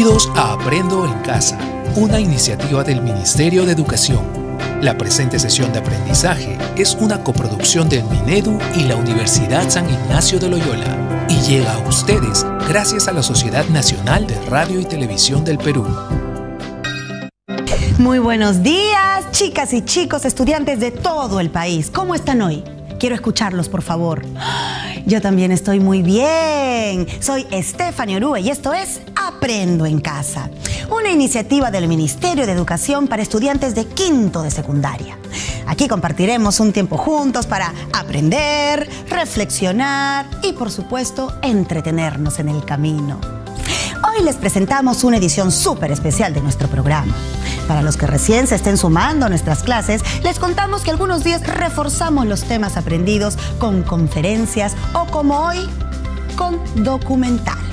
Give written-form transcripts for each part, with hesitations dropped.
Bienvenidos a Aprendo en Casa, una iniciativa del Ministerio de Educación. La presente sesión de aprendizaje es una coproducción del Minedu y la Universidad San Ignacio de Loyola y llega a ustedes gracias a la Sociedad Nacional de Radio y Televisión del Perú. Muy buenos días, chicas y chicos, estudiantes de todo el país. ¿Cómo están hoy? Quiero escucharlos, por favor. Yo también estoy muy bien. Soy Stephanie Orue y esto es Aprendo en Casa, una iniciativa del Ministerio de Educación para estudiantes de quinto de secundaria. Aquí compartiremos un tiempo juntos para aprender, reflexionar y, por supuesto, entretenernos en el camino. Hoy les presentamos una edición súper especial de nuestro programa. Para los que recién se estén sumando a nuestras clases, les contamos que algunos días reforzamos los temas aprendidos con conferencias o, como hoy, con documentales.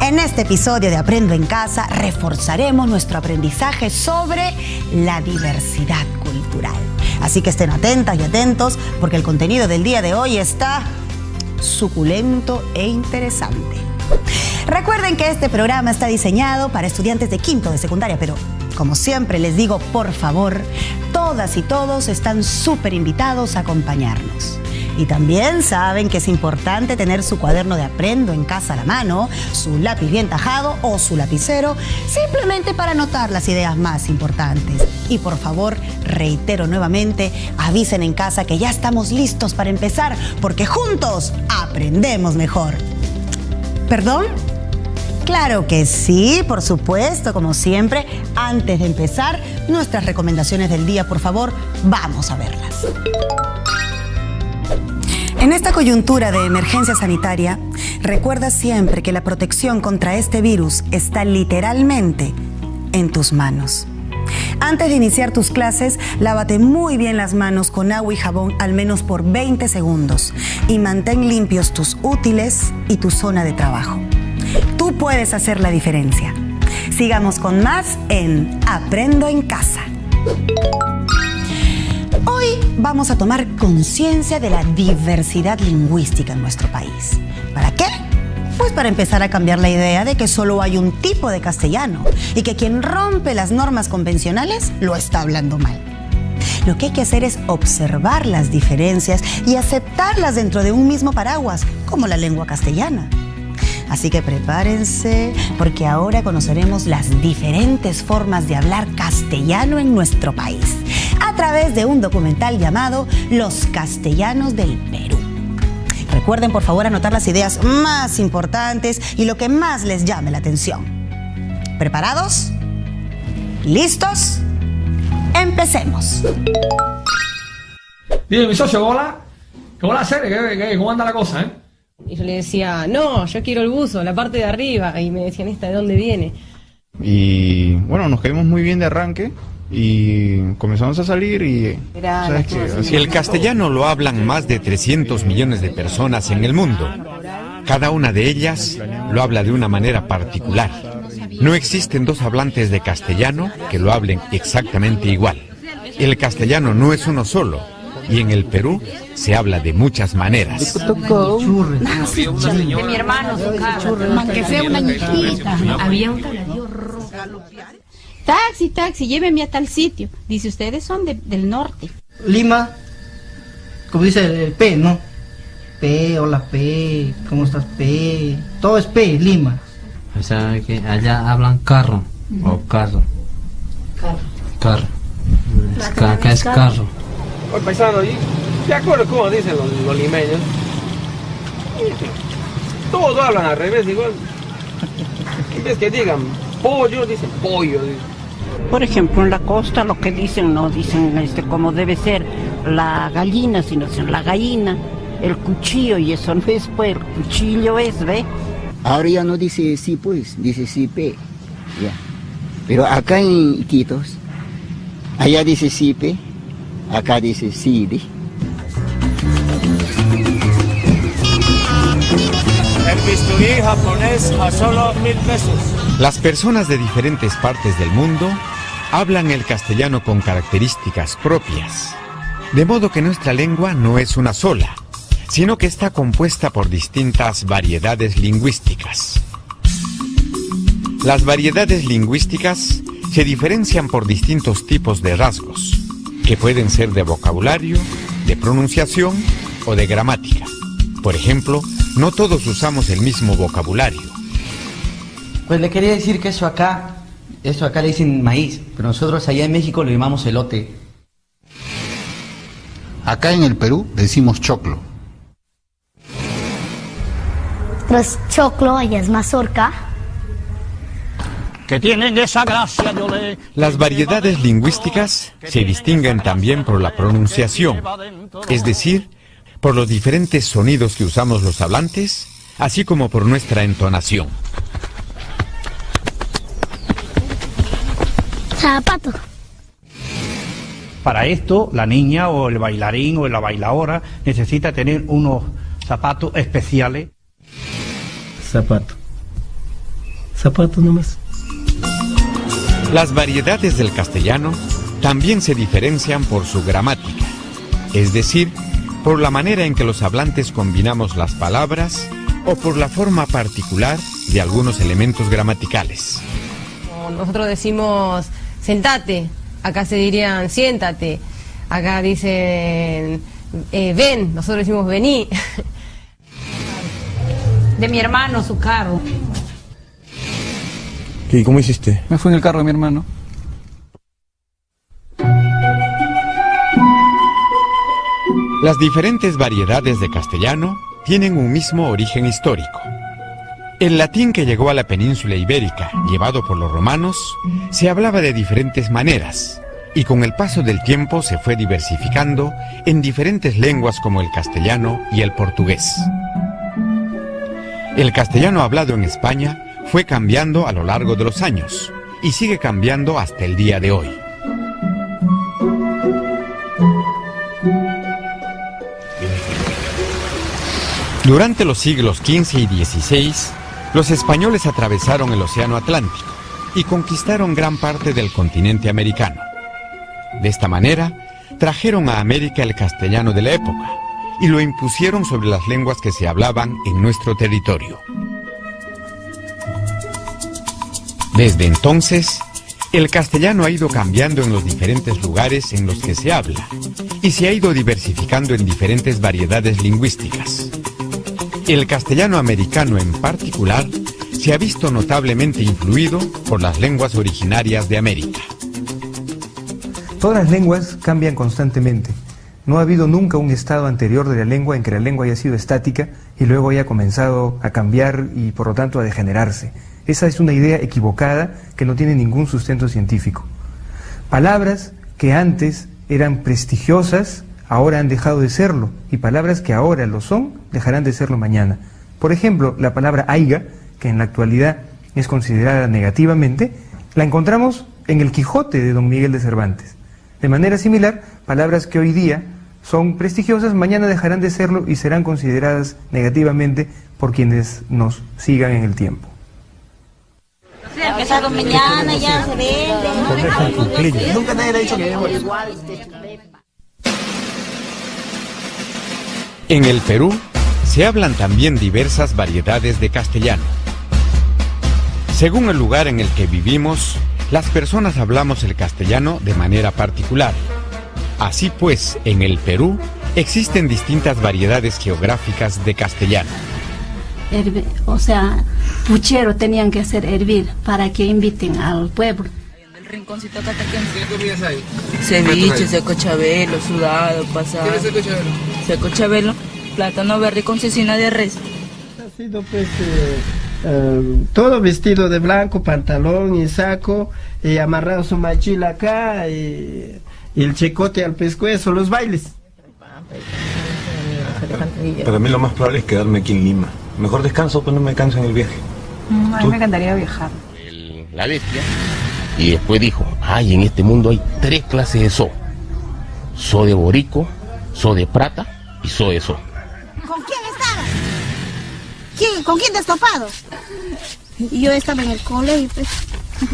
En este episodio de Aprendo en Casa, reforzaremos nuestro aprendizaje sobre la diversidad cultural. Así que estén atentas y atentos, porque el contenido del día de hoy está suculento e interesante. Recuerden que este programa está diseñado para estudiantes de quinto de secundaria, pero como siempre les digo, por favor, todas y todos están súper invitados a acompañarnos. Y también saben que es importante tener su cuaderno de Aprendo en Casa a la mano, su lápiz bien tajado o su lapicero, simplemente para anotar las ideas más importantes. Y por favor, reitero nuevamente, avisen en casa que ya estamos listos para empezar, porque juntos aprendemos mejor. ¿Perdón? Claro que sí, por supuesto, como siempre. Antes de empezar, nuestras recomendaciones del día, por favor, vamos a verlas. En esta coyuntura de emergencia sanitaria, recuerda siempre que la protección contra este virus está literalmente en tus manos. Antes de iniciar tus clases, lávate muy bien las manos con agua y jabón al menos por 20 segundos y mantén limpios tus útiles y tu zona de trabajo. Tú puedes hacer la diferencia. Sigamos con más en Aprendo en Casa. Hoy vamos a tomar conciencia de la diversidad lingüística en nuestro país. ¿Para qué? Pues para empezar a cambiar la idea de que solo hay un tipo de castellano y que quien rompe las normas convencionales lo está hablando mal. Lo que hay que hacer es observar las diferencias y aceptarlas dentro de un mismo paraguas, como la lengua castellana. Así que prepárense, porque ahora conoceremos las diferentes formas de hablar castellano en nuestro país, a través de un documental llamado Los Castellanos del Perú. Recuerden, por favor, anotar las ideas más importantes y lo que más les llame la atención. ¿Preparados? ¿Listos? ¡Empecemos! Dime, mi socio, ¿cómo la serie? ¿Cómo anda la cosa, eh? Y yo le decía, no, yo quiero el buzo, la parte de arriba. Y me decían, ¿esta de dónde viene? Y bueno, nos caímos muy bien de arranque y comenzamos a salir y... El castellano lo hablan más de 300 millones de personas en el mundo. Cada una de ellas lo habla de una manera particular. No existen dos hablantes de castellano que lo hablen exactamente igual. El castellano no es uno solo. Y en el Perú se habla de muchas maneras. De mi hermano, que sea una niñita. Había un taladillo rojo. Taxi, lléveme a tal sitio. Dice, ustedes son del norte. Lima, como dice el P, ¿no? P, hola P, ¿cómo estás P? Todo es P, Lima. O sea que allá hablan carro o carro. Carro. Acá es carro. Oye, paisano, ¿de acuerdo cómo dicen los limeños? Todos hablan al revés, igual. En vez que digan pollo, dicen pollo. Por ejemplo, en la costa lo que dicen, no dicen como debe ser la gallina, sino dicen la gallina, el cuchillo, y eso no es, pues, el cuchillo es, ¿ve? Ahora ya no dice sí, pues, dice sí, pe, ya. Pero acá en Iquitos, allá dice sí, pe. Acá dice Sidi. El bisturí japonés a solo 1,000 pesos. Las personas de diferentes partes del mundo hablan el castellano con características propias. De modo que nuestra lengua no es una sola, sino que está compuesta por distintas variedades lingüísticas. Las variedades lingüísticas se diferencian por distintos tipos de rasgos, que pueden ser de vocabulario, de pronunciación o de gramática. Por ejemplo, no todos usamos el mismo vocabulario. Pues le quería decir que eso acá le dicen maíz, pero nosotros allá en México lo llamamos elote. Acá en el Perú le decimos choclo. Pues choclo, allá es mazorca. Que tienen esa gracia, yo le... Las variedades lingüísticas se distinguen también por la pronunciación, es decir, por los diferentes sonidos que usamos los hablantes, así como por nuestra entonación. Zapato. Para esto, la niña o el bailarín o la bailadora necesita tener unos zapatos especiales. Zapato. Zapato nomás. Las variedades del castellano también se diferencian por su gramática, es decir, por la manera en que los hablantes combinamos las palabras o por la forma particular de algunos elementos gramaticales. Nosotros decimos sentate, acá se dirían siéntate, acá dicen ven, nosotros decimos vení. De mi hermano, su carro. ¿Y cómo hiciste? Me fui en el carro de mi hermano. Las diferentes variedades de castellano tienen un mismo origen histórico. El latín que llegó a la península ibérica, llevado por los romanos, se hablaba de diferentes maneras, y con el paso del tiempo se fue diversificando en diferentes lenguas como el castellano y el portugués. El castellano hablado en España fue cambiando a lo largo de los años, y sigue cambiando hasta el día de hoy. Durante los siglos XV y XVI, los españoles atravesaron el Océano Atlántico y conquistaron gran parte del continente americano. De esta manera, trajeron a América el castellano de la época y lo impusieron sobre las lenguas que se hablaban en nuestro territorio. Desde entonces, el castellano ha ido cambiando en los diferentes lugares en los que se habla y se ha ido diversificando en diferentes variedades lingüísticas. El castellano americano en particular se ha visto notablemente influido por las lenguas originarias de América. Todas las lenguas cambian constantemente. No ha habido nunca un estado anterior de la lengua en que la lengua haya sido estática y luego haya comenzado a cambiar y por lo tanto a degenerarse. Esa es una idea equivocada que no tiene ningún sustento científico. Palabras que antes eran prestigiosas ahora han dejado de serlo, y palabras que ahora lo son, dejarán de serlo mañana. Por ejemplo, la palabra aiga, que en la actualidad es considerada negativamente, la encontramos en el Quijote de Don Miguel de Cervantes. De manera similar, palabras que hoy día son prestigiosas, mañana dejarán de serlo y serán consideradas negativamente por quienes nos sigan en el tiempo. Empezado mañana, ya se vende. Nunca nadie le ha dicho que En el Perú se hablan también diversas variedades de castellano. Según el lugar en el que vivimos, las personas hablamos el castellano de manera particular. Así pues, en el Perú existen distintas variedades geográficas de castellano. O sea, puchero tenían que hacer hervir para que inviten al pueblo. El rinconcito cataquense. ¿Qué comidas hay? Ceviche, seco chabelo, sudado, pasado. ¿Qué es seco chabelo? Seco chabelo, plátano verde con cecina de res. Ha sido pues todo vestido de blanco, pantalón y saco, y amarrado su mochila acá, y el chicote al pescuezo, los bailes. Para mí lo más probable es quedarme aquí en Lima. Mejor descanso, pues no me canso en el viaje. A mí me encantaría viajar. La bestia. Y después dijo, ay, en este mundo hay 3 clases de zoo. Zoo de borico, zoo de plata y zoo de zoo. ¿Con quién estabas? ¿Con quién te has topado? Yo estaba en el colegio, pues.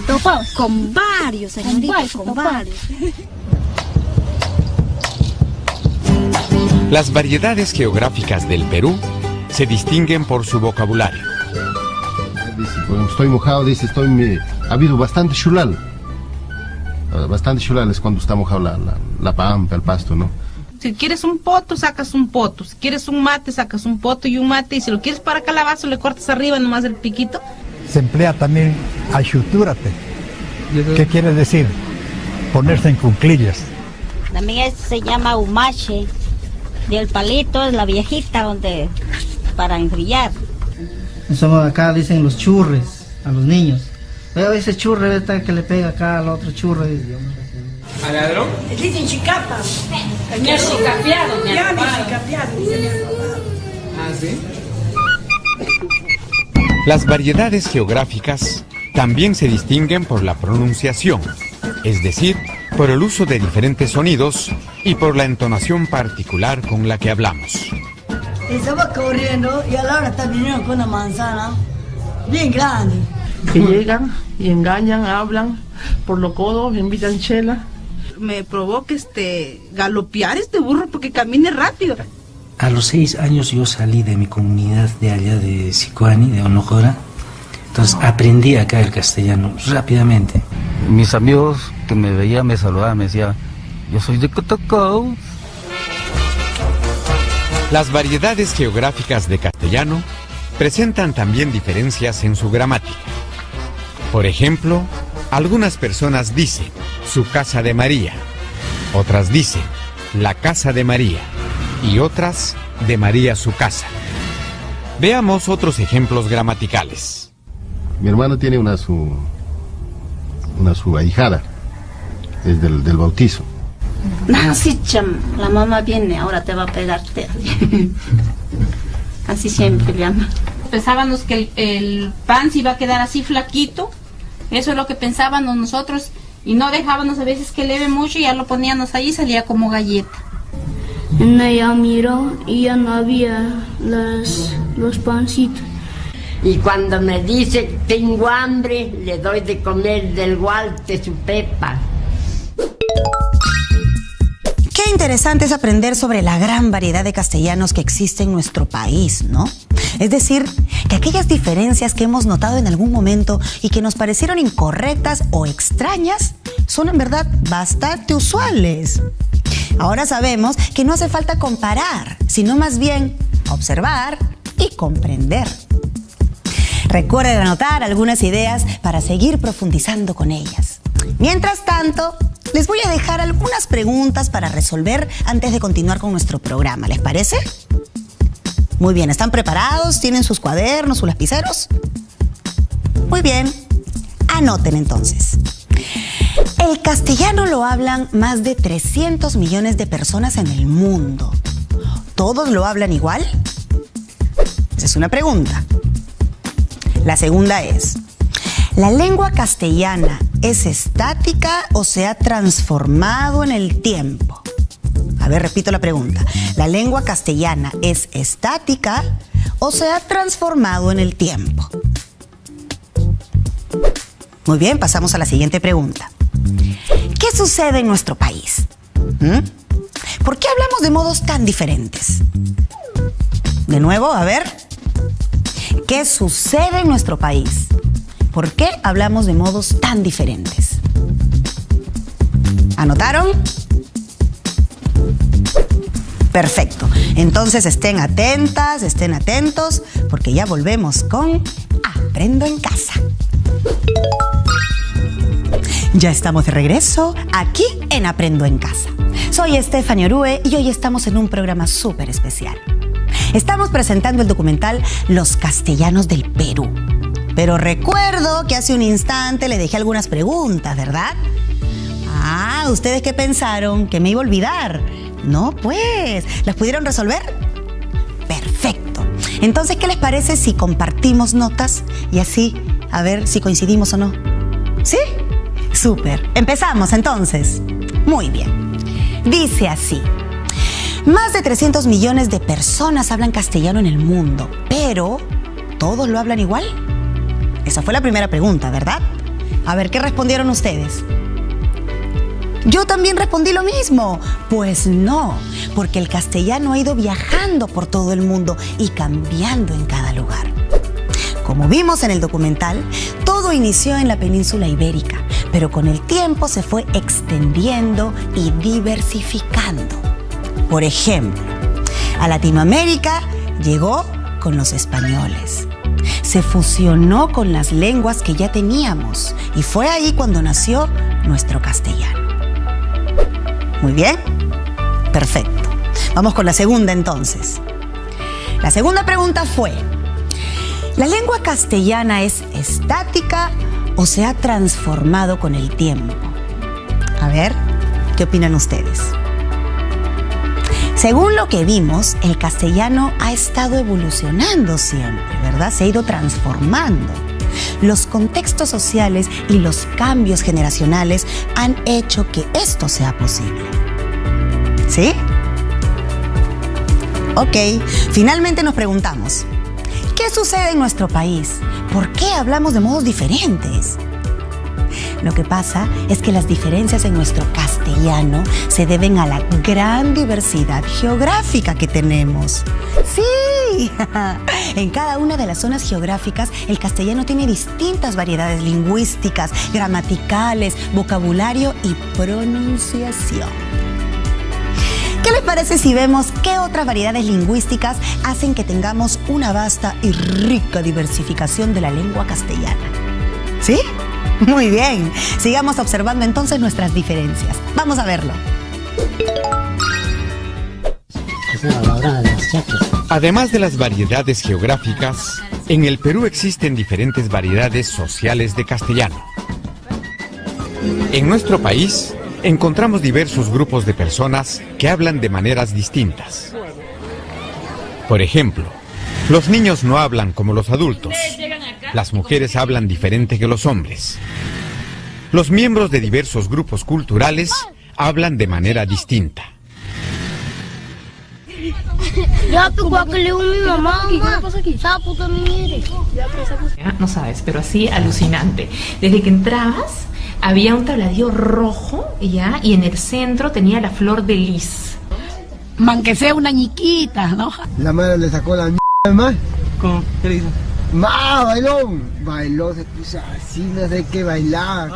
¿Topados? Con varios, señorita, con varios. Las variedades geográficas del Perú se distinguen por su vocabulario. Dice, cuando estoy mojado, dice, ha habido bastante chulal. Bastante chulal es cuando está mojado la pampa, el pasto, ¿no? Si quieres un poto, sacas un poto. Si quieres un mate, sacas un poto y un mate. Y si lo quieres para calabazo, le cortas arriba nomás el piquito. Se emplea también ayutúrate. ¿Qué quiere decir? Ponerse en cuclillas. También se llama humache. Del palito es la viejita donde para enfriar. Eso acá dicen los churres a los niños. Veo ese churre que le pega acá al otro churre. ¿Al ladrón? Dicen chicapa. Me ha chicapeado, Ah, ¿sí? Las variedades geográficas también se distinguen por la pronunciación, es decir, por el uso de diferentes sonidos y por la entonación particular con la que hablamos. Estaba corriendo y a la hora está viniendo con una manzana bien grande. Que llegan y engañan, hablan por los codos, me invitan chela. Me provoca galopear este burro porque camine rápido. A los 6 años yo salí de mi comunidad de allá de Sicuani, de Onojora. Entonces aprendí acá el castellano rápidamente. Mis amigos que me veían me saludaban, me decían, yo soy de Cotocó. Las variedades geográficas de castellano presentan también diferencias en su gramática. Por ejemplo, algunas personas dicen su casa de María, otras dicen la casa de María y otras de María su casa. Veamos otros ejemplos gramaticales. Mi hermano tiene una su ahijada, es del bautizo. No, sí, cham, la mamá viene, ahora te va a pegarte. Así siempre llama. Pensábamos que el pan se iba a quedar así flaquito, eso es lo que pensábamos nosotros, y no dejábamos a veces que leve mucho, y ya lo poníamos ahí y salía como galleta. Ella miró y ya no había los pancitos. Y cuando me dice, tengo hambre, le doy de comer del gualte su pepa. Qué interesante es aprender sobre la gran variedad de castellanos que existe en nuestro país, ¿no? Es decir, que aquellas diferencias que hemos notado en algún momento y que nos parecieron incorrectas o extrañas son en verdad bastante usuales. Ahora sabemos que no hace falta comparar, sino más bien observar y comprender. Recuerden anotar algunas ideas para seguir profundizando con ellas. Mientras tanto, les voy a dejar algunas preguntas para resolver antes de continuar con nuestro programa. ¿Les parece? Muy bien, ¿están preparados? ¿Tienen sus cuadernos, sus lapiceros? Muy bien, anoten entonces. El castellano lo hablan más de 300 millones de personas en el mundo. ¿Todos lo hablan igual? Esa es una pregunta. La segunda es, ¿la lengua castellana es estática o se ha transformado en el tiempo? A ver, repito la pregunta. ¿La lengua castellana es estática o se ha transformado en el tiempo? Muy bien, pasamos a la siguiente pregunta. ¿Qué sucede en nuestro país? ¿Por qué hablamos de modos tan diferentes? De nuevo, a ver. ¿Qué sucede en nuestro país? ¿Por qué hablamos de modos tan diferentes? ¿Anotaron? Perfecto. Entonces estén atentas, estén atentos, porque ya volvemos con Aprendo en Casa. Ya estamos de regreso aquí en Aprendo en Casa. Soy Stephanie Orue y hoy estamos en un programa súper especial. Estamos presentando el documental Los Castellanos del Perú. Pero recuerdo que hace un instante le dejé algunas preguntas, ¿verdad? Ah, ¿ustedes qué pensaron? ¿Que me iba a olvidar? No, pues, ¿las pudieron resolver? Perfecto. Entonces, ¿qué les parece si compartimos notas y así a ver si coincidimos o no? ¿Sí? Súper. Empezamos entonces. Muy bien. Dice así. Más de 300 millones de personas hablan castellano en el mundo, pero ¿todos lo hablan igual? Esa fue la primera pregunta, ¿verdad? A ver, ¿qué respondieron ustedes? Yo también respondí lo mismo. Pues no, porque el castellano ha ido viajando por todo el mundo y cambiando en cada lugar. Como Como vimos en el documental, todo inició en la península ibérica, pero con el tiempo se fue extendiendo y diversificando. Por ejemplo, a Latinoamérica llegó con los españoles. Se fusionó con las lenguas que ya teníamos y fue ahí cuando nació nuestro castellano. Muy bien, perfecto. Vamos con la segunda entonces. La segunda pregunta fue: ¿la lengua castellana es estática o se ha transformado con el tiempo? A ver, ¿qué opinan ustedes? Según lo que vimos, el castellano ha estado evolucionando siempre, ¿verdad? Se ha ido transformando. Los contextos sociales y los cambios generacionales han hecho que esto sea posible. ¿Sí? Ok, finalmente nos preguntamos, ¿qué sucede en nuestro país? ¿Por qué hablamos de modos diferentes? Lo que pasa es que las diferencias en nuestro castellano se deben a la gran diversidad geográfica que tenemos. ¡Sí! En cada una de las zonas geográficas, el castellano tiene distintas variedades lingüísticas, gramaticales, vocabulario y pronunciación. ¿Qué les parece si vemos qué otras variedades lingüísticas hacen que tengamos una vasta y rica diversificación de la lengua castellana? ¿Sí? Muy bien. Sigamos observando entonces nuestras diferencias. Vamos a verlo. Además de las variedades geográficas, en el Perú existen diferentes variedades sociales de castellano. En nuestro país encontramos diversos grupos de personas que hablan de maneras distintas. Por ejemplo, los niños no hablan como los adultos. Las mujeres hablan diferente que los hombres. Los miembros de diversos grupos culturales hablan de manera distinta. No sabes, pero así alucinante. Desde que entrabas había un tabladillo rojo ya, y en el centro tenía la flor de lis. Man que sea una ñiquita, ¿no? La madre le sacó la mierda más. ¿Cómo? ¿Qué le hizo? Bailó, se puso así, no sé qué bailar.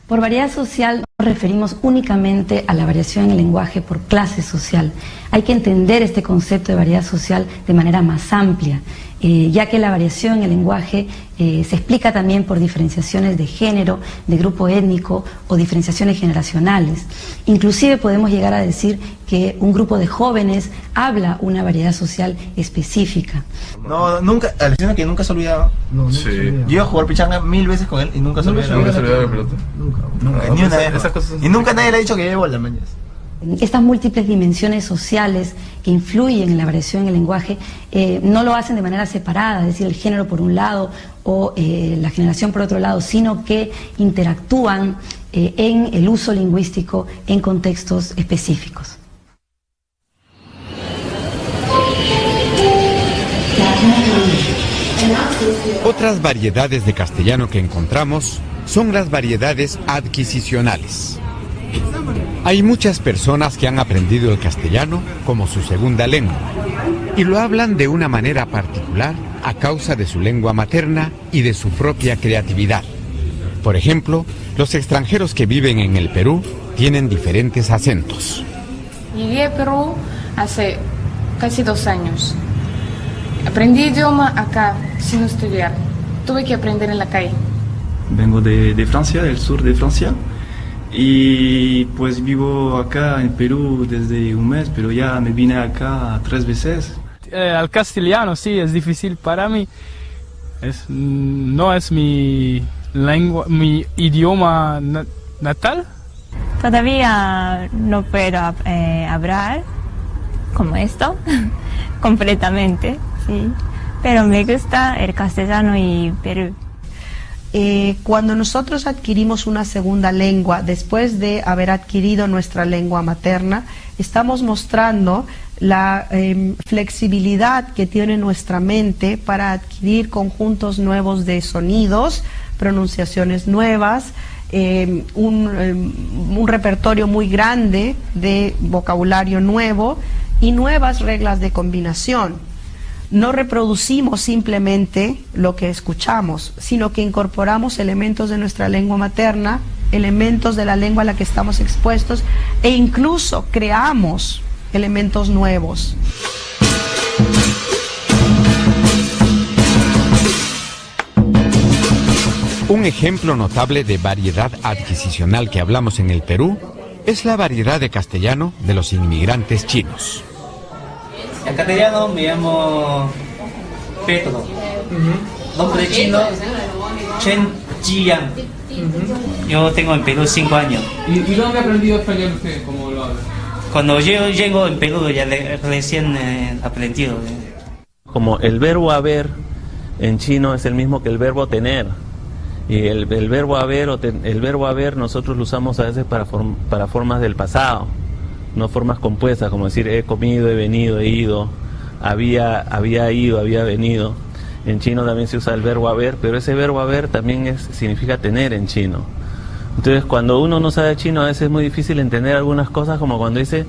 Por variedad social nos referimos únicamente a la variación en el lenguaje por clase social. Hay que entender este concepto de variedad social de manera más amplia, ya que la variación en el lenguaje se explica también por diferenciaciones de género, de grupo étnico o diferenciaciones generacionales. Inclusive podemos llegar a decir que un grupo de jóvenes habla una variedad social específica. No, nunca, alucina que nunca se olvidaba. No, sí. Yo iba a jugar pichanga 1000 veces con él y nunca se olvidaba. Nunca se olvidaba la pelota. Nunca, ni una vez. Y nunca nadie le ha dicho que lleve bola, mañana. Estas múltiples dimensiones sociales que influyen en la variación en el lenguaje no lo hacen de manera separada, es decir, el género por un lado o la generación por otro lado, sino que interactúan en el uso lingüístico en contextos específicos. Otras variedades de castellano que encontramos son las variedades adquisicionales. Hay muchas personas que han aprendido el castellano como su segunda lengua y lo hablan de una manera particular a causa de su lengua materna y de su propia creatividad. Por ejemplo, los extranjeros que viven en el Perú tienen diferentes acentos. Llegué a Perú hace casi 2 años. Aprendí idioma acá, sin estudiar. Tuve que aprender en la calle. Vengo de Francia, del sur de Francia. Y pues vivo acá en Perú desde un mes, pero ya me vine acá 3 veces. Al castellano sí, es difícil para mí. No es mi lengua, mi idioma natal. Todavía no puedo hablar como esto, completamente, sí. Pero me gusta el castellano y Perú. Cuando nosotros adquirimos una segunda lengua, después de haber adquirido nuestra lengua materna, estamos mostrando la flexibilidad que tiene nuestra mente para adquirir conjuntos nuevos de sonidos, pronunciaciones nuevas, un repertorio muy grande de vocabulario nuevo y nuevas reglas de combinación. no reproducimos simplemente lo que escuchamos, sino que incorporamos elementos de nuestra lengua materna, elementos de la lengua a la que estamos expuestos, e incluso creamos elementos nuevos. Un ejemplo notable de variedad adquisicional que hablamos en el Perú es la variedad de castellano de los inmigrantes chinos. En castellano me llamo Pedro. Nombre chino, Chen Jiyan. Yo tengo en Perú 5 años. ¿Y dónde ha aprendido español usted? ¿Cómo lo habla? Cuando yo llego en Perú ya recién aprendido. Como el verbo haber en chino es el mismo que el verbo tener. Y el verbo haber nosotros lo usamos a veces para formas del pasado, no formas compuestas, como decir he comido, he venido, he ido, había ido, había venido. En chino también se usa el verbo haber, pero ese verbo haber también significa tener en chino. Entonces cuando uno no sabe chino a veces es muy difícil entender algunas cosas, como cuando dice,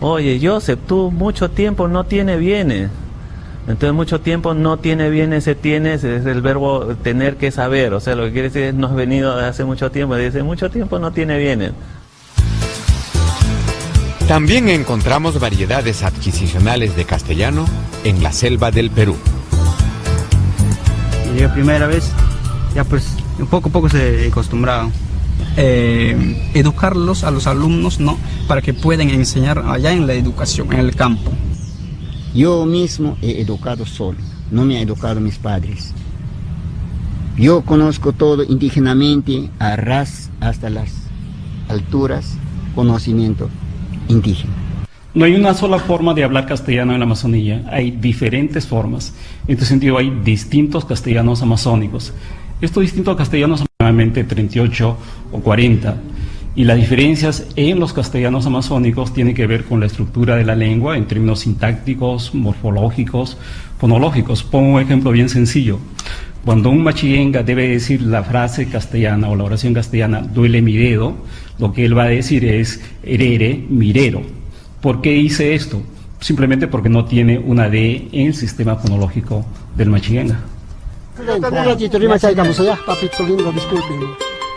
oye Joseph, tú mucho tiempo no tiene bienes. Entonces mucho tiempo no tiene bienes, ese tienes es el verbo tener que saber, o sea lo que quiere decir es no has venido de hace mucho tiempo, dice mucho tiempo no tiene bienes. También encontramos variedades adquisicionales de castellano en la selva del Perú. Llegué primera vez, ya pues poco a poco se acostumbraron. Educarlos a los alumnos, ¿no? Para que puedan enseñar allá en la educación, en el campo. Yo mismo he educado solo, no me han educado mis padres. Yo conozco todo indígenamente, a ras hasta las alturas, conocimiento indígena. No hay una sola forma de hablar castellano en la Amazonía, hay diferentes formas. En este sentido hay distintos castellanos amazónicos. Estos distintos castellanos son aproximadamente 38 o 40. Y las diferencias en los castellanos amazónicos tienen que ver con la estructura de la lengua en términos sintácticos, morfológicos, fonológicos. Pongo un ejemplo bien sencillo. Cuando un machiguenga debe decir la frase castellana o la oración castellana, duele mi dedo, lo que él va a decir es herere, mirero. ¿Por qué hice esto? Simplemente porque no tiene una D en el sistema fonológico del machiguenga.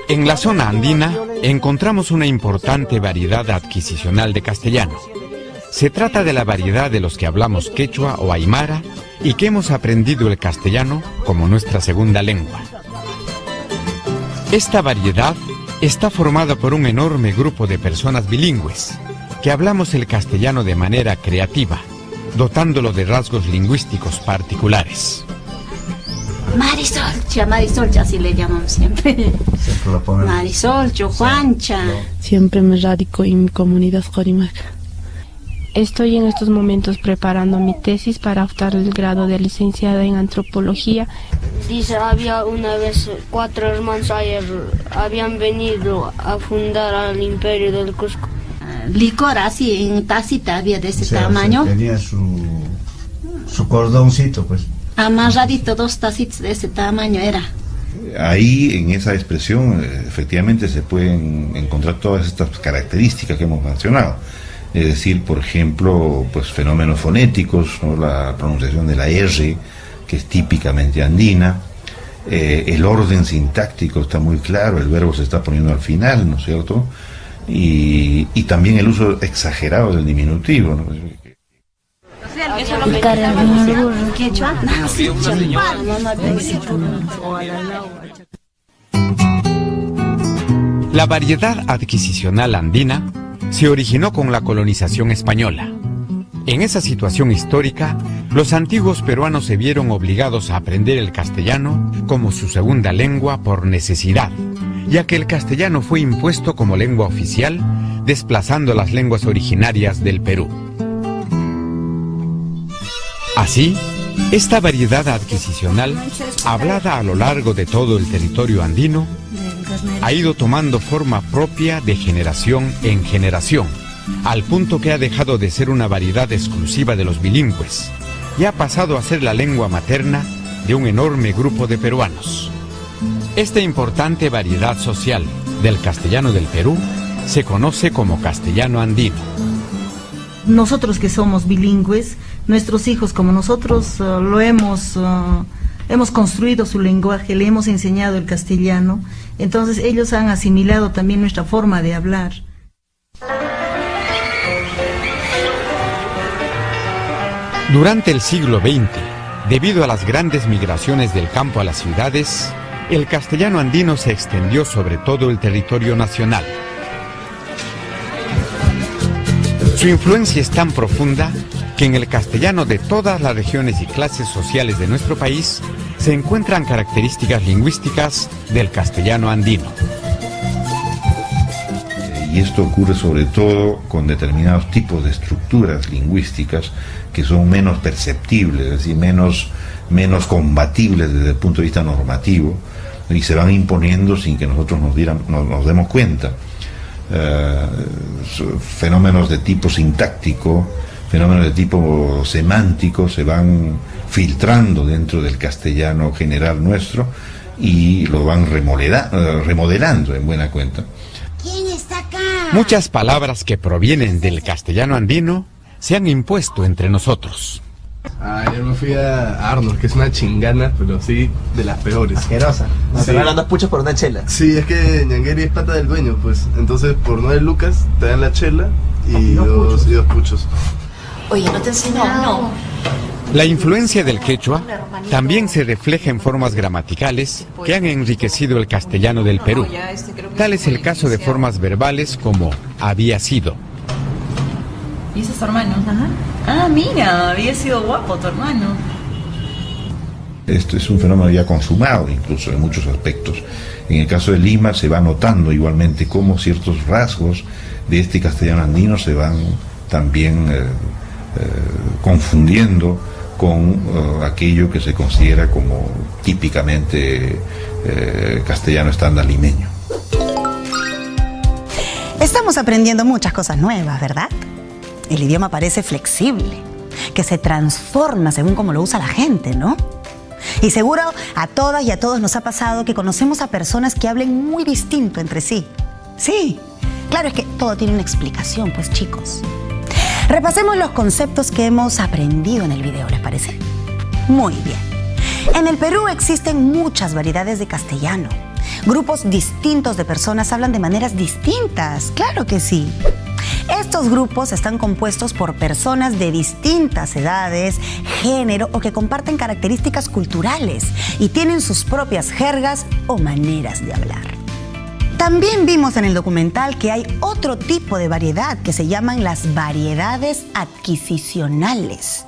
En la zona andina encontramos una importante variedad adquisicional de castellano. Se trata de la variedad de los que hablamos quechua o aymara y que hemos aprendido el castellano como nuestra segunda lengua. Esta variedad está formada por un enorme grupo de personas bilingües que hablamos el castellano de manera creativa, dotándolo de rasgos lingüísticos particulares. Marisol, así le llamamos siempre. Marisol, Juancha. Siempre me radico en mi comunidad jorimaca. Estoy en estos momentos preparando mi tesis para optar el grado de licenciada en antropología. Dice, había una vez 4 hermanos ayer, habían venido a fundar al imperio del Cusco. Licor así, en tacita había de ese tamaño. Tenía su cordoncito, pues. Amarradito, 2 tacitas de ese tamaño era. Ahí, en esa expresión, efectivamente se pueden encontrar todas estas características que hemos mencionado. Es decir, por ejemplo, pues fenómenos fonéticos, ¿no? La pronunciación de la R, que es típicamente andina. El orden sintáctico está muy claro, el verbo se está poniendo al final, ¿no es cierto? Y también el uso exagerado del diminutivo, ¿no? La variedad adquisicional andina se originó con la colonización española. En esa situación histórica, los antiguos peruanos se vieron obligados a aprender el castellano como su segunda lengua por necesidad, ya que el castellano fue impuesto como lengua oficial, desplazando las lenguas originarias del Perú. Así, esta variedad adquisicional, hablada a lo largo de todo el territorio andino, ha ido tomando forma propia de generación en generación, al punto que ha dejado de ser una variedad exclusiva de los bilingües y ha pasado a ser la lengua materna de un enorme grupo de peruanos. Esta importante variedad social del castellano del Perú se conoce como castellano andino. Nosotros que somos bilingües nuestros hijos, como nosotros lo hemos construido su lenguaje, le hemos enseñado el castellano, entonces ellos han asimilado también nuestra forma de hablar. Durante el siglo XX, debido a las grandes migraciones del campo a las ciudades, el castellano andino se extendió sobre todo el territorio nacional. Su influencia es tan profunda que en el castellano de todas las regiones y clases sociales de nuestro país se encuentran características lingüísticas del castellano andino. Y esto ocurre sobre todo con determinados tipos de estructuras lingüísticas que son menos perceptibles, es decir, menos combatibles desde el punto de vista normativo, y se van imponiendo sin que nosotros nos demos cuenta. Fenómenos de tipo sintáctico, fenómenos de tipo semántico se van filtrando dentro del castellano general nuestro y lo van remodelando en buena cuenta. ¿Quién está acá? Muchas palabras que provienen del castellano andino se han impuesto entre nosotros. Yo me fui a Arnold, que es una chingana, pero sí, de las peores. Asquerosa. Nos regalan 2 puchos por una chela. Sí, es que Ñangueri es pata del dueño, pues. Entonces, por 9 lucas, te dan la chela y dos puchos. Oye, ¿no te enseñaron? No. La influencia del quechua también se refleja en formas gramaticales que han enriquecido el castellano del Perú. Tal es el caso de formas verbales como había sido. ¿Y ese es tu hermano? Ajá. Ah, mira, había sido guapo tu hermano. Esto es un fenómeno ya consumado, incluso en muchos aspectos. En el caso de Lima se va notando igualmente cómo ciertos rasgos de este castellano andino se van también confundiendo con aquello que se considera como típicamente castellano estándar limeño. Estamos aprendiendo muchas cosas nuevas, ¿verdad? El idioma parece flexible, que se transforma según cómo lo usa la gente, ¿no? Y seguro a todas y a todos nos ha pasado que conocemos a personas que hablen muy distinto entre sí. Sí, claro, es que todo tiene una explicación, pues chicos. Repasemos los conceptos que hemos aprendido en el video, ¿les parece? Muy bien. En el Perú existen muchas variedades de castellano. Grupos distintos de personas hablan de maneras distintas, claro que sí. Estos grupos están compuestos por personas de distintas edades, género o que comparten características culturales y tienen sus propias jergas o maneras de hablar. También vimos en el documental que hay otro tipo de variedad que se llaman las variedades adquisicionales.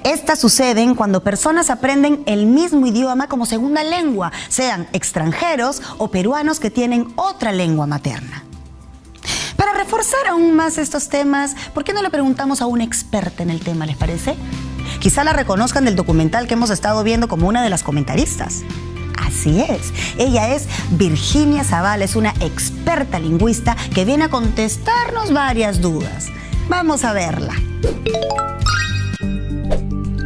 Estas suceden cuando personas aprenden el mismo idioma como segunda lengua, sean extranjeros o peruanos que tienen otra lengua materna. Para reforzar aún más estos temas, ¿por qué no le preguntamos a una experta en el tema, les parece? Quizá la reconozcan del documental que hemos estado viendo como una de las comentaristas. Así es, ella es Virginia Zavala, es una experta lingüista que viene a contestarnos varias dudas. Vamos a verla.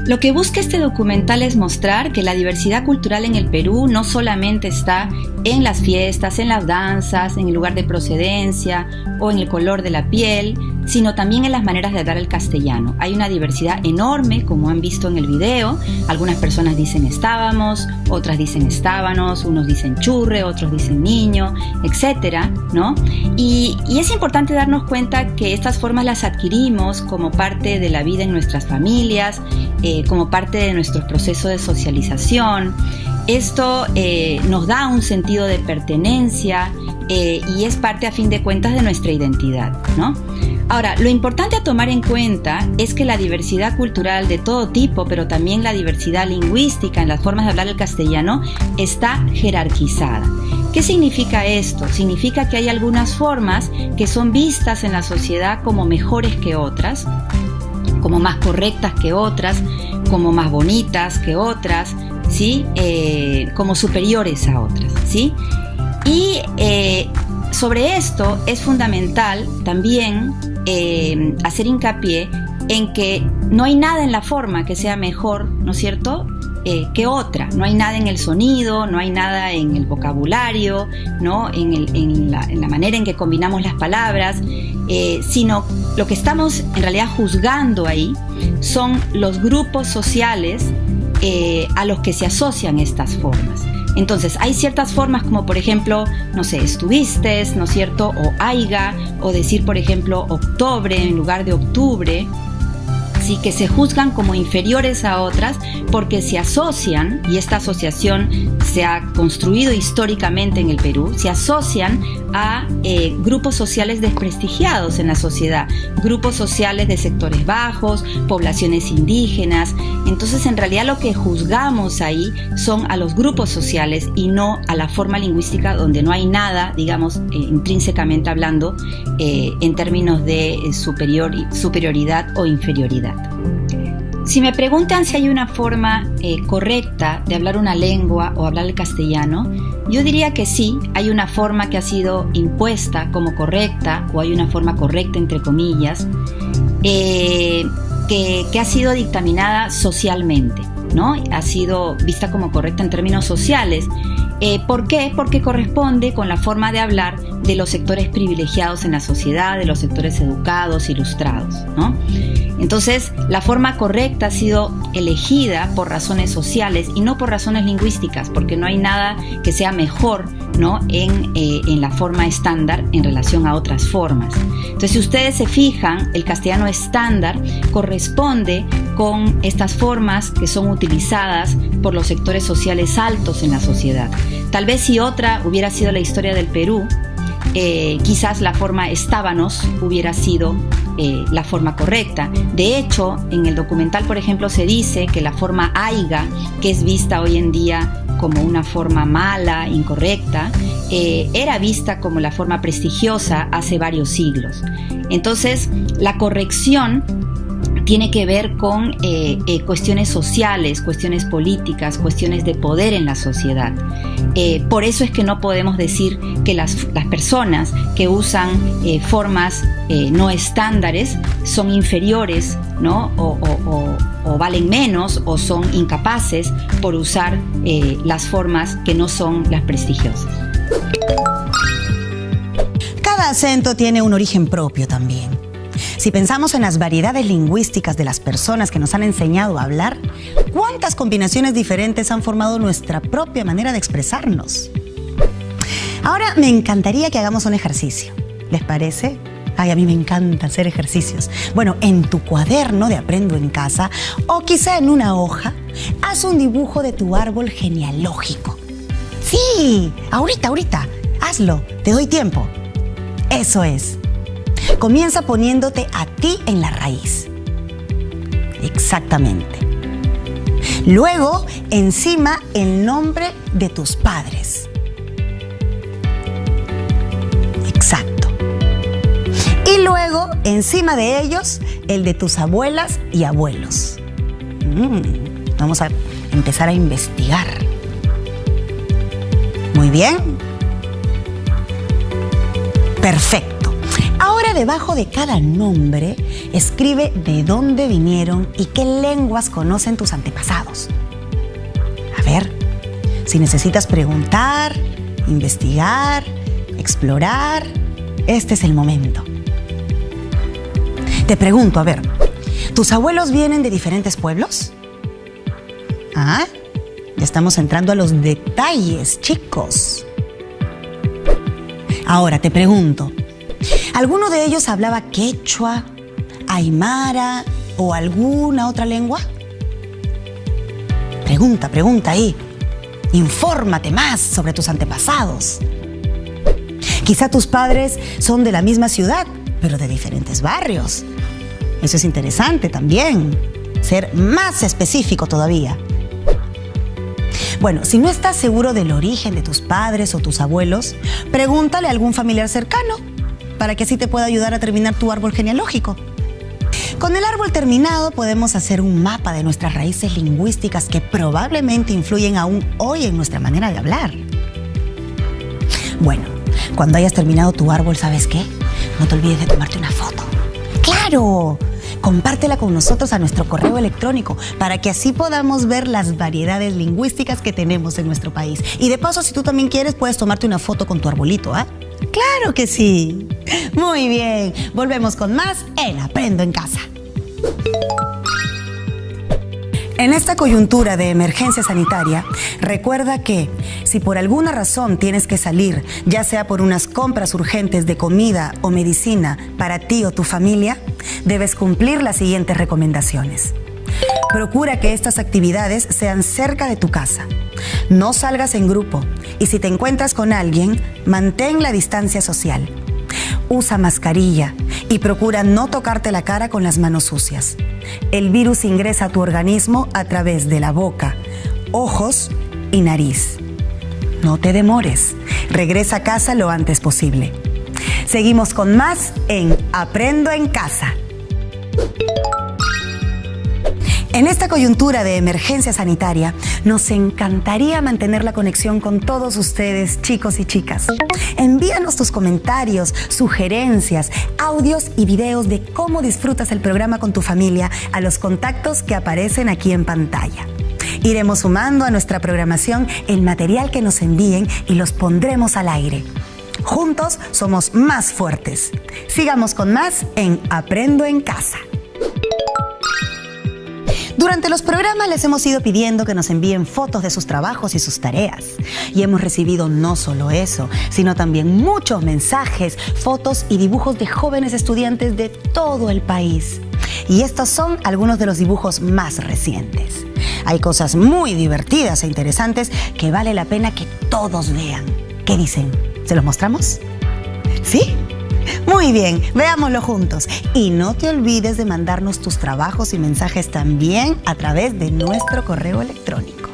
Lo que busca este documental es mostrar que la diversidad cultural en el Perú no solamente está en las fiestas, en las danzas, en el lugar de procedencia o en el color de la piel, sino también en las maneras de hablar el castellano. Hay una diversidad enorme, como han visto en el video. Algunas personas dicen estábamos, otras dicen estábanos, unos dicen churre, otros dicen niño, etcétera, ¿no? Y es importante darnos cuenta que estas formas las adquirimos como parte de la vida en nuestras familias, como parte de nuestro proceso de socialización. Esto nos da un sentido de pertenencia y es parte, a fin de cuentas, de nuestra identidad, ¿no? Ahora, lo importante a tomar en cuenta es que la diversidad cultural de todo tipo, pero también la diversidad lingüística en las formas de hablar el castellano, está jerarquizada. ¿Qué significa esto? Significa que hay algunas formas que son vistas en la sociedad como mejores que otras, como más correctas que otras, como más bonitas que otras, ¿sí? Como superiores a otras, ¿sí? Y sobre esto es fundamental también hacer hincapié en que no hay nada en la forma que sea mejor, ¿no es cierto?, que otra. No hay nada en el sonido, no hay nada en el vocabulario, ¿no? en la manera en que combinamos las palabras, sino lo que estamos en realidad juzgando ahí son los grupos sociales a los que se asocian estas formas. Entonces, hay ciertas formas como, por ejemplo, no sé, estuviste, ¿no es cierto? O aiga, o decir, por ejemplo, octubre en lugar de octubre, sí, que se juzgan como inferiores a otras porque se asocian, y esta asociación se ha construido históricamente en el Perú, se asocian a grupos sociales desprestigiados en la sociedad, grupos sociales de sectores bajos, poblaciones indígenas. Entonces, en realidad lo que juzgamos ahí son a los grupos sociales y no a la forma lingüística, donde no hay nada, digamos, intrínsecamente hablando, en términos de superioridad o inferioridad. Si me preguntan si hay una forma correcta de hablar una lengua o hablar el castellano, yo diría que sí, hay una forma que ha sido impuesta como correcta, o hay una forma correcta entre comillas, que ha sido dictaminada socialmente, ¿no? Ha sido vista como correcta en términos sociales. ¿Por qué? Porque corresponde con la forma de hablar de los sectores privilegiados en la sociedad, de los sectores educados, ilustrados, ¿no? Entonces, la forma correcta ha sido elegida por razones sociales y no por razones lingüísticas, porque no hay nada que sea mejor, ¿no? en la forma estándar en relación a otras formas. Entonces, si ustedes se fijan, el castellano estándar corresponde con estas formas que son utilizadas por los sectores sociales altos en la sociedad. Tal vez si otra hubiera sido la historia del Perú, quizás la forma estábanos hubiera sido la forma correcta. De hecho, en el documental, por ejemplo, se dice que la forma aiga, que es vista hoy en día como una forma mala, incorrecta, era vista como la forma prestigiosa hace varios siglos. Entonces, la corrección tiene que ver con cuestiones sociales, cuestiones políticas, cuestiones de poder en la sociedad. Por eso es que no podemos decir que las personas que usan formas no estándares son inferiores, ¿no? o valen menos, o son incapaces por usar las formas que no son las prestigiosas. Cada acento tiene un origen propio también. Si pensamos en las variedades lingüísticas de las personas que nos han enseñado a hablar, ¿cuántas combinaciones diferentes han formado nuestra propia manera de expresarnos? Ahora me encantaría que hagamos un ejercicio. ¿Les parece? Ay, a mí me encanta hacer ejercicios. Bueno, en tu cuaderno de Aprendo en Casa, o quizá en una hoja, haz un dibujo de tu árbol genealógico. Sí, ahorita, hazlo, te doy tiempo. Eso es. Comienza poniéndote a ti en la raíz. Exactamente. Luego, encima, el nombre de tus padres. Exacto. Y luego, encima de ellos, el de tus abuelas y abuelos. Vamos a empezar a investigar. Muy bien. Perfecto. Ahora, debajo de cada nombre, escribe de dónde vinieron y qué lenguas conocen tus antepasados. A ver, si necesitas preguntar, investigar, explorar, este es el momento. Te pregunto, a ver, ¿tus abuelos vienen de diferentes pueblos? Ah, ya estamos entrando a los detalles, chicos. Ahora te pregunto, ¿alguno de ellos hablaba quechua, aymara o alguna otra lengua? Pregunta ahí. Infórmate más sobre tus antepasados. Quizá tus padres son de la misma ciudad, pero de diferentes barrios. Eso es interesante también. Ser más específico todavía. Bueno, si no estás seguro del origen de tus padres o tus abuelos, pregúntale a algún familiar cercano, para que así te pueda ayudar a terminar tu árbol genealógico. Con el árbol terminado podemos hacer un mapa de nuestras raíces lingüísticas que probablemente influyen aún hoy en nuestra manera de hablar. Bueno, cuando hayas terminado tu árbol, ¿sabes qué? No te olvides de tomarte una foto. ¡Claro! compártela con nosotros a nuestro correo electrónico para que así podamos ver las variedades lingüísticas que tenemos en nuestro país. Y de paso, si tú también quieres, puedes tomarte una foto con tu arbolito, ¿ah? ¡Claro que sí! Muy bien, volvemos con más en Aprendo en Casa. En esta coyuntura de emergencia sanitaria, recuerda que si por alguna razón tienes que salir, ya sea por unas compras urgentes de comida o medicina para ti o tu familia, debes cumplir las siguientes recomendaciones. Procura que estas actividades sean cerca de tu casa. No salgas en grupo y si te encuentras con alguien, mantén la distancia social. Usa mascarilla y procura no tocarte la cara con las manos sucias. El virus ingresa a tu organismo a través de la boca, ojos y nariz. No te demores. Regresa a casa lo antes posible. Seguimos con más en Aprendo en Casa. En esta coyuntura de emergencia sanitaria, nos encantaría mantener la conexión con todos ustedes, chicos y chicas. Envíanos tus comentarios, sugerencias, audios y videos de cómo disfrutas el programa con tu familia a los contactos que aparecen aquí en pantalla. Iremos sumando a nuestra programación el material que nos envíen y los pondremos al aire. Juntos somos más fuertes. Sigamos con más en Aprendo en Casa. Durante los programas les hemos ido pidiendo que nos envíen fotos de sus trabajos y sus tareas. Y hemos recibido no solo eso, sino también muchos mensajes, fotos y dibujos de jóvenes estudiantes de todo el país. Y estos son algunos de los dibujos más recientes. Hay cosas muy divertidas e interesantes que vale la pena que todos vean. ¿Qué dicen? ¿Se los mostramos? ¿Sí? Muy bien, veámoslo juntos. Y no te olvides de mandarnos tus trabajos y mensajes también a través de nuestro correo electrónico.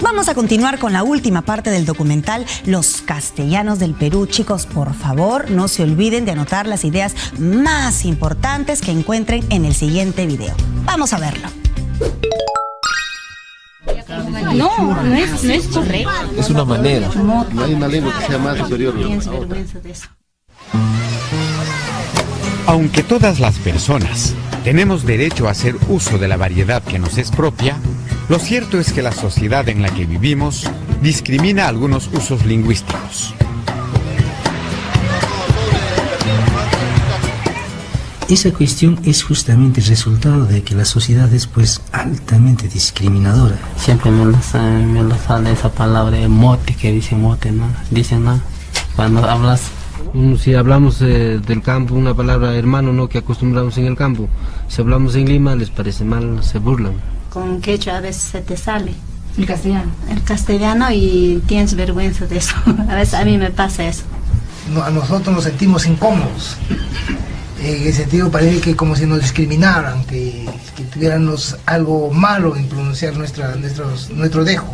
Vamos a continuar con la última parte del documental Los Castellanos del Perú. Chicos, por favor, no se olviden de anotar las ideas más importantes que encuentren en el siguiente video. Vamos a verlo. No es correcto. Es una manera. No hay una lengua que sea más superior. Tienes vergüenza de eso. Aunque todas las personas tenemos derecho a hacer uso de la variedad que nos es propia, lo cierto es que la sociedad en la que vivimos discrimina algunos usos lingüísticos. Esa cuestión es justamente el resultado de que la sociedad es pues altamente discriminadora. Siempre me lo sale esa palabra mote, que dice mote, ¿no? Dicen, ¿no? Cuando hablas. Si hablamos del campo, una palabra hermano, ¿no? Que acostumbramos en el campo. Si hablamos en Lima, les parece mal, se burlan. Con quechua a veces se te sale. El castellano. El castellano y tienes vergüenza de eso. A veces a mí me pasa eso. A nosotros nos sentimos incómodos. En ese sentido parece que como si nos discriminaran, que tuviéramos algo malo en pronunciar nuestro dejo.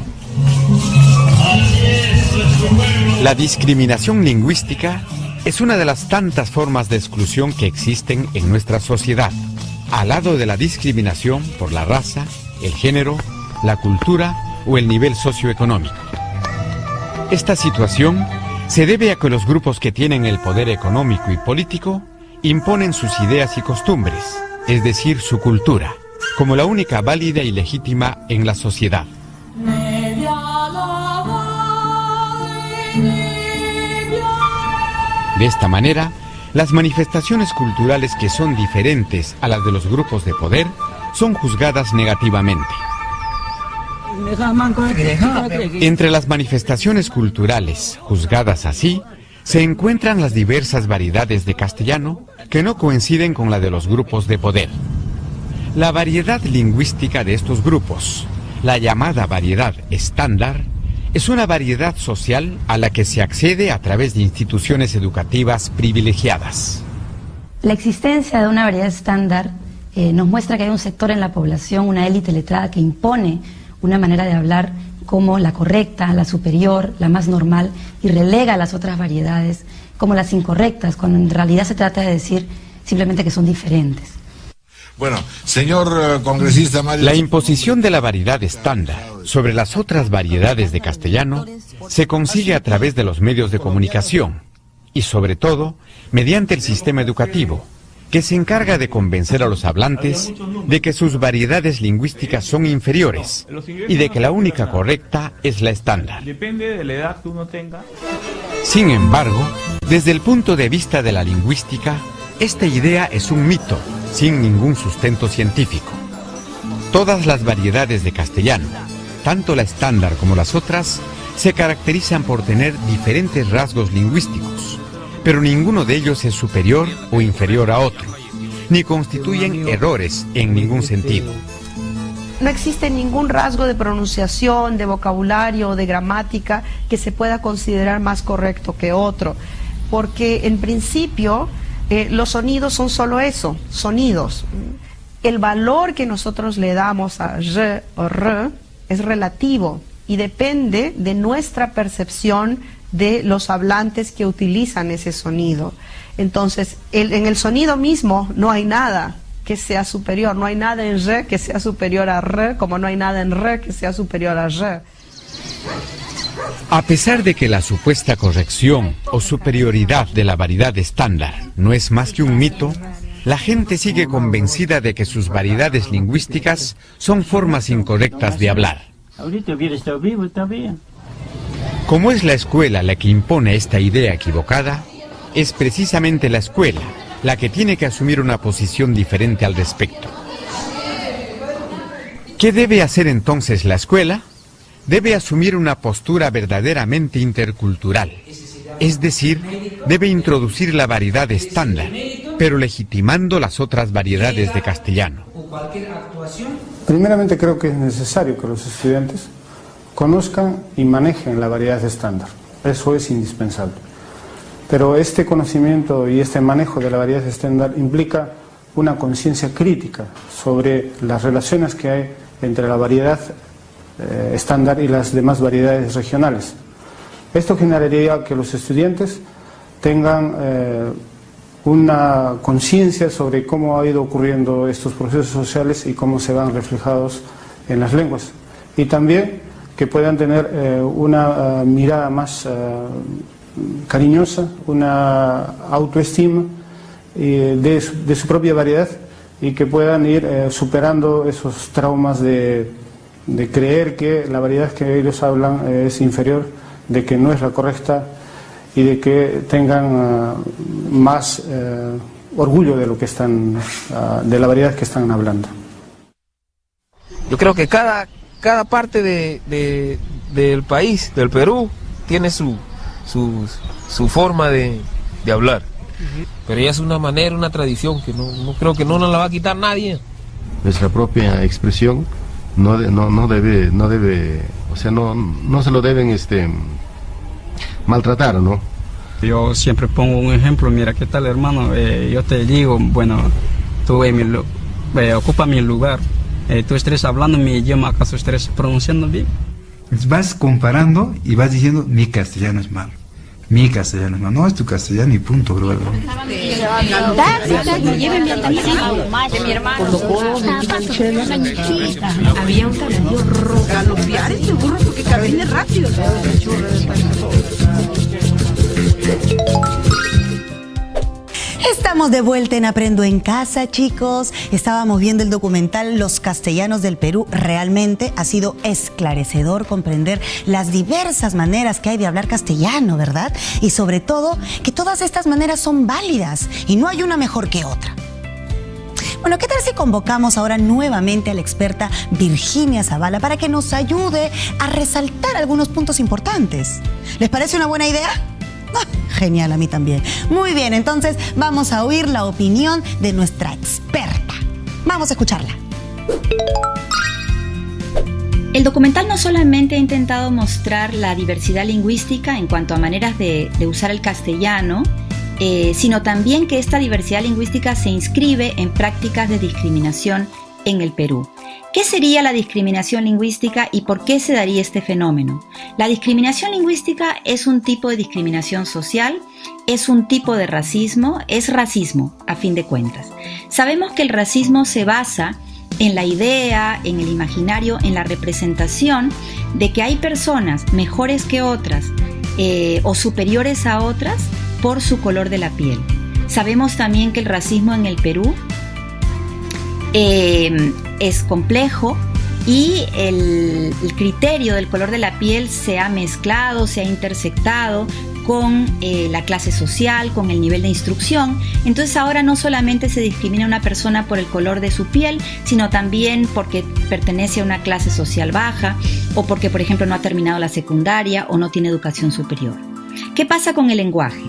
La discriminación lingüística es una de las tantas formas de exclusión que existen en nuestra sociedad, al lado de la discriminación por la raza, el género, la cultura o el nivel socioeconómico. Esta situación se debe a que los grupos que tienen el poder económico y político imponen sus ideas y costumbres, es decir, su cultura, como la única válida y legítima en la sociedad. De esta manera, las manifestaciones culturales que son diferentes a las de los grupos de poder son juzgadas negativamente. Entre las manifestaciones culturales juzgadas así, se encuentran las diversas variedades de castellano que no coinciden con la de los grupos de poder. La variedad lingüística de estos grupos, la llamada variedad estándar, es una variedad social a la que se accede a través de instituciones educativas privilegiadas. La existencia de una variedad estándar nos muestra que hay un sector en la población, una élite letrada que impone una manera de hablar como la correcta, la superior, la más normal, y relega a las otras variedades como las incorrectas, cuando en realidad se trata de decir simplemente que son diferentes. Bueno, señor congresista Mario... La imposición de la variedad estándar sobre las otras variedades de castellano se consigue a través de los medios de comunicación y, sobre todo, mediante el sistema educativo, que se encarga de convencer a los hablantes de que sus variedades lingüísticas son inferiores y de que la única correcta es la estándar. Depende de la edad que uno tenga. Sin embargo, desde el punto de vista de la lingüística, esta idea es un mito, sin ningún sustento científico. Todas las variedades de castellano, tanto la estándar como las otras, se caracterizan por tener diferentes rasgos lingüísticos, pero ninguno de ellos es superior o inferior a otro, ni constituyen errores en ningún sentido. No existe ningún rasgo de pronunciación, de vocabulario o de gramática que se pueda considerar más correcto que otro, porque en principio los sonidos son solo eso, sonidos. El valor que nosotros le damos a r o r es relativo y depende de nuestra percepción de los hablantes que utilizan ese sonido. Entonces, en el sonido mismo no hay nada que sea superior, no hay nada en re que sea superior a re, como no hay nada en re que sea superior a re. A pesar de que la supuesta corrección o superioridad de la variedad estándar no es más que un mito, la gente sigue convencida de que sus variedades lingüísticas son formas incorrectas de hablar. Ahorita hubiera estado vivo, está bien. Como es la escuela la que impone esta idea equivocada, es precisamente la escuela la que tiene que asumir una posición diferente al respecto. ¿Qué debe hacer entonces la escuela? Debe asumir una postura verdaderamente intercultural, es decir, debe introducir la variedad estándar, pero legitimando las otras variedades de castellano. Primeramente creo que es necesario que los estudiantes conozcan y manejen la variedad estándar, eso es indispensable. Pero este conocimiento y este manejo de la variedad estándar implica una conciencia crítica sobre las relaciones que hay entre la variedad estándar y las demás variedades regionales. Esto generaría que los estudiantes tengan una conciencia sobre cómo ha ido ocurriendo estos procesos sociales y cómo se van reflejados en las lenguas. Y también que puedan tener una mirada más cariñosa, una autoestima de su propia variedad y que puedan ir superando esos traumas de creer que la variedad que ellos hablan es inferior, de que no es la correcta y de que tengan más orgullo de lo que están, de la variedad que están hablando. Yo creo que cada parte del país, del Perú, tiene su forma de hablar. Pero ella es una manera, una tradición que no creo que no nos la va a quitar nadie. Nuestra propia expresión no debe, o sea, no se lo deben maltratar, ¿no? Yo siempre pongo un ejemplo, mira, ¿qué tal, hermano? Yo te digo, bueno, tú ocupa mi lugar, tú estés hablando mi idioma, ¿acaso estés pronunciando bien? Vas comparando y vas diciendo, mi castellano es malo. Mi castellano es malo. No, es tu castellano y punto, bro. Llévenme al taxito de mi hermano. Había un caballo rojo. Galopear este burro porque camine rápido. Estamos de vuelta en Aprendo en Casa, chicos. Estábamos viendo el documental Los Castellanos del Perú. Realmente ha sido esclarecedor comprender las diversas maneras que hay de hablar castellano, ¿verdad? Y sobre todo, que todas estas maneras son válidas y no hay una mejor que otra. Bueno, ¿qué tal si convocamos ahora nuevamente a la experta Virginia Zavala para que nos ayude a resaltar algunos puntos importantes? ¿Les parece una buena idea? Genial, a mí también. Muy bien, entonces vamos a oír la opinión de nuestra experta. Vamos a escucharla. El documental no solamente ha intentado mostrar la diversidad lingüística en cuanto a maneras de usar el castellano, sino también que esta diversidad lingüística se inscribe en prácticas de discriminación en el Perú. ¿Qué sería la discriminación lingüística y por qué se daría este fenómeno? La discriminación lingüística es un tipo de discriminación social, es un tipo de racismo, es racismo a fin de cuentas. Sabemos que el racismo se basa en la idea, en el imaginario, en la representación de que hay personas mejores que otras o superiores a otras por su color de la piel. Sabemos también que el racismo en el Perú es complejo y el criterio del color de la piel se ha mezclado, se ha intersectado con la clase social, con el nivel de instrucción. Entonces ahora no solamente se discrimina a una persona por el color de su piel, sino también porque pertenece a una clase social baja o porque, por ejemplo, no ha terminado la secundaria o no tiene educación superior. ¿Qué pasa con el lenguaje?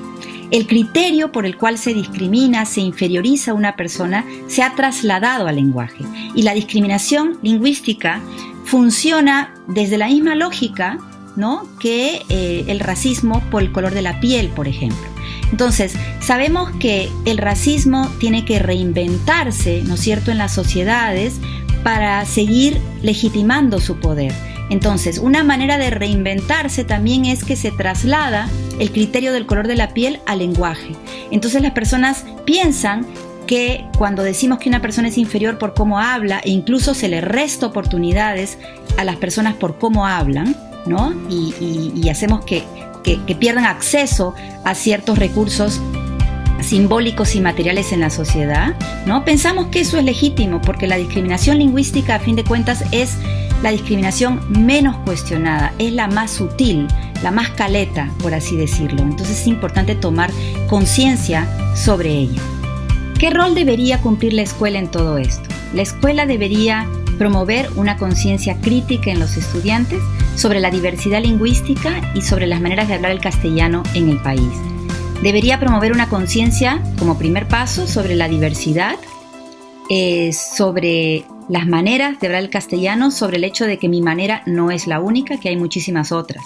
El criterio por el cual se discrimina, se inferioriza a una persona, se ha trasladado al lenguaje. Y la discriminación lingüística funciona desde la misma lógica, ¿no?, que el racismo por el color de la piel, por ejemplo. Entonces, sabemos que el racismo tiene que reinventarse, ¿no es cierto?, en las sociedades para seguir legitimando su poder. Entonces, una manera de reinventarse también es que se traslada el criterio del color de la piel al lenguaje. Entonces las personas piensan que cuando decimos que una persona es inferior por cómo habla, e incluso se le resta oportunidades a las personas por cómo hablan, ¿no? Y hacemos que pierdan acceso a ciertos recursos simbólicos y materiales en la sociedad, ¿no? Pensamos que eso es legítimo porque la discriminación lingüística, a fin de cuentas, es la discriminación menos cuestionada, es la más sutil, la más caleta, por así decirlo. Entonces es importante tomar conciencia sobre ella. ¿Qué rol debería cumplir la escuela en todo esto? La escuela debería promover una conciencia crítica en los estudiantes sobre la diversidad lingüística y sobre las maneras de hablar el castellano en el país. Debería promover una conciencia como primer paso sobre la diversidad, sobre las maneras de hablar el castellano, sobre el hecho de que mi manera no es la única, que hay muchísimas otras.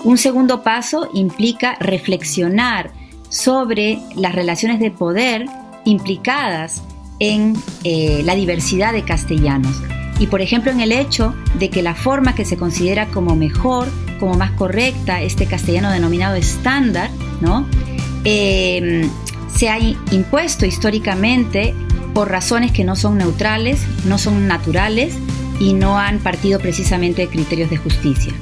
Un segundo paso implica reflexionar sobre las relaciones de poder implicadas en la diversidad de castellanos. Y por ejemplo en el hecho de que la forma que se considera como mejor, como más correcta, este castellano denominado estándar, ¿no?, se ha impuesto históricamente por razones que no son neutrales, no son naturales y no han partido precisamente de criterios de justicia.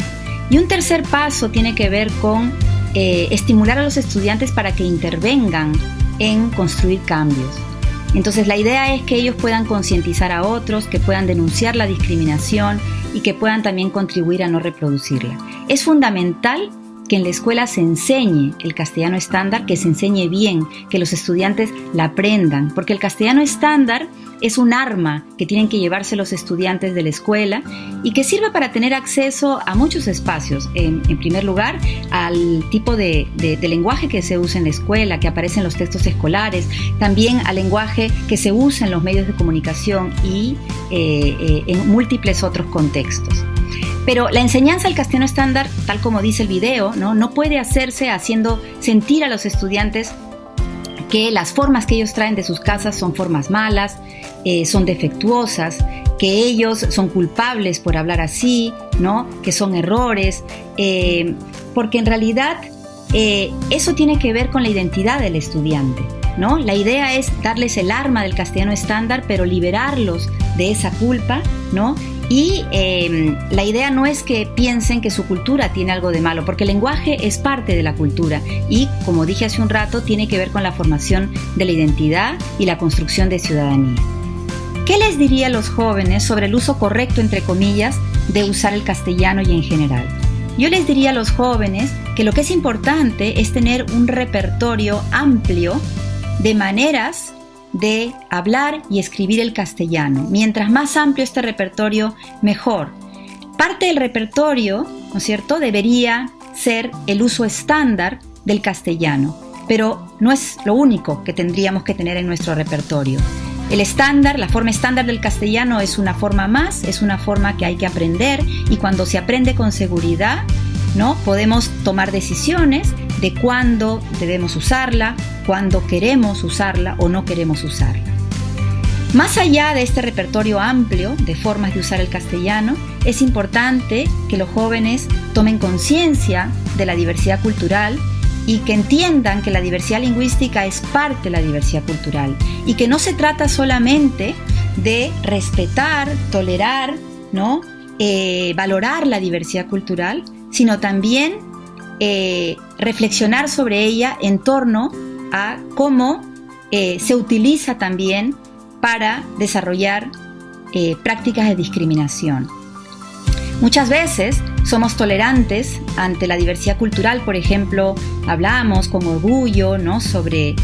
Y un tercer paso tiene que ver con estimular a los estudiantes para que intervengan en construir cambios. Entonces la idea es que ellos puedan concientizar a otros, que puedan denunciar la discriminación y que puedan también contribuir a no reproducirla. Es fundamental que en la escuela se enseñe el castellano estándar, que se enseñe bien, que los estudiantes la aprendan, porque el castellano estándar es un arma que tienen que llevarse los estudiantes de la escuela y que sirve para tener acceso a muchos espacios. En primer lugar, al tipo de lenguaje que se usa en la escuela, que aparece en los textos escolares, también al lenguaje que se usa en los medios de comunicación y en múltiples otros contextos. Pero la enseñanza del castellano estándar, tal como dice el video, no puede hacerse haciendo sentir a los estudiantes que las formas que ellos traen de sus casas son formas malas, son defectuosas, que ellos son culpables por hablar así, ¿no?, que son errores, porque en realidad eso tiene que ver con la identidad del estudiante, ¿no? La idea es darles el arma del castellano estándar, pero liberarlos de esa culpa, ¿no? Y la idea no es que piensen que su cultura tiene algo de malo, porque el lenguaje es parte de la cultura y, como dije hace un rato, tiene que ver con la formación de la identidad y la construcción de ciudadanía. ¿Qué les diría a los jóvenes sobre el uso correcto, entre comillas, de usar el castellano y en general? Yo les diría a los jóvenes que lo que es importante es tener un repertorio amplio de maneras de hablar y escribir el castellano. Mientras más amplio este repertorio, mejor. Parte del repertorio, ¿no es cierto?, debería ser el uso estándar del castellano, pero no es lo único que tendríamos que tener en nuestro repertorio. El estándar, la forma estándar del castellano es una forma más, es una forma que hay que aprender y cuando se aprende con seguridad, ¿no?, podemos tomar decisiones de cuándo debemos usarla, cuando queremos usarla o no queremos usarla. Más allá de este repertorio amplio de formas de usar el castellano, es importante que los jóvenes tomen conciencia de la diversidad cultural y que entiendan que la diversidad lingüística es parte de la diversidad cultural y que no se trata solamente de respetar, tolerar, ¿no? Valorar la diversidad cultural, sino también reflexionar sobre ella en torno a cómo se utiliza también para desarrollar prácticas de discriminación. Muchas veces somos tolerantes ante la diversidad cultural, por ejemplo, hablamos con orgullo, ¿no?, sobre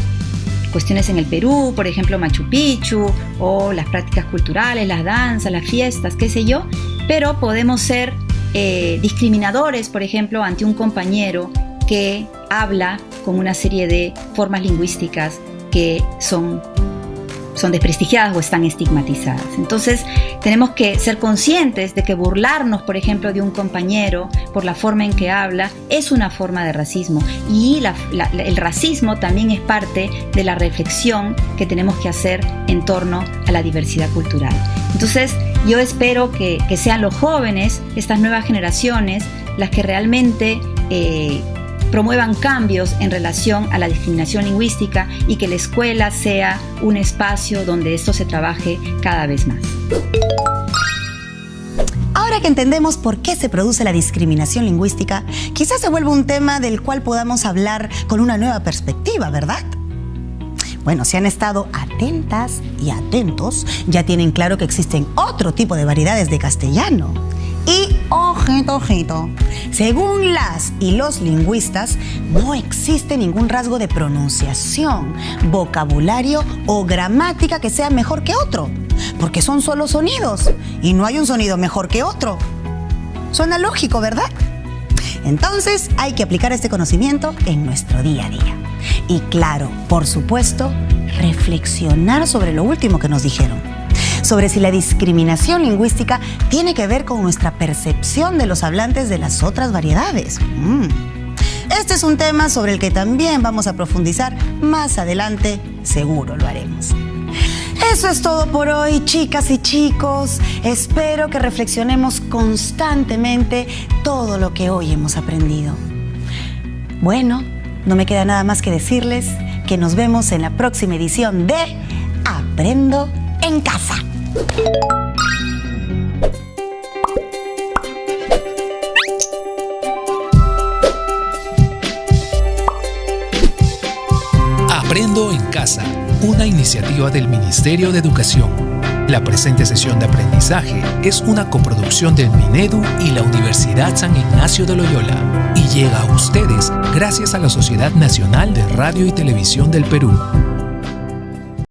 cuestiones en el Perú, por ejemplo Machu Picchu, o las prácticas culturales, las danzas, las fiestas, qué sé yo, pero podemos ser discriminadores, por ejemplo, ante un compañero que habla con una serie de formas lingüísticas que son desprestigiadas o están estigmatizadas. Entonces, tenemos que ser conscientes de que burlarnos, por ejemplo, de un compañero por la forma en que habla es una forma de racismo. Y el racismo también es parte de la reflexión que tenemos que hacer en torno a la diversidad cultural. Entonces, yo espero que sean los jóvenes, estas nuevas generaciones, las que realmente promuevan cambios en relación a la discriminación lingüística y que la escuela sea un espacio donde esto se trabaje cada vez más. Ahora que entendemos por qué se produce la discriminación lingüística, quizás se vuelva un tema del cual podamos hablar con una nueva perspectiva, ¿verdad? Bueno, si han estado atentas y atentos, ya tienen claro que existen otro tipo de variedades de castellano. Y ojito, según las y los lingüistas, no existe ningún rasgo de pronunciación, vocabulario o gramática que sea mejor que otro, porque son solo sonidos y no hay un sonido mejor que otro. Suena lógico, ¿verdad? Entonces hay que aplicar este conocimiento en nuestro día a día. Y claro, por supuesto, reflexionar sobre lo último que nos dijeron, sobre si la discriminación lingüística tiene que ver con nuestra percepción de los hablantes de las otras variedades. Este es un tema sobre el que también vamos a profundizar más adelante, seguro lo haremos. Eso es todo por hoy, chicas y chicos. Espero que reflexionemos constantemente todo lo que hoy hemos aprendido. Bueno, no me queda nada más que decirles que nos vemos en la próxima edición de Aprendo en Casa. Aprendo en Casa, una iniciativa del Ministerio de Educación. La presente sesión de aprendizaje es una coproducción del Minedu y la Universidad San Ignacio de Loyola y llega a ustedes gracias a la Sociedad Nacional de Radio y Televisión del Perú.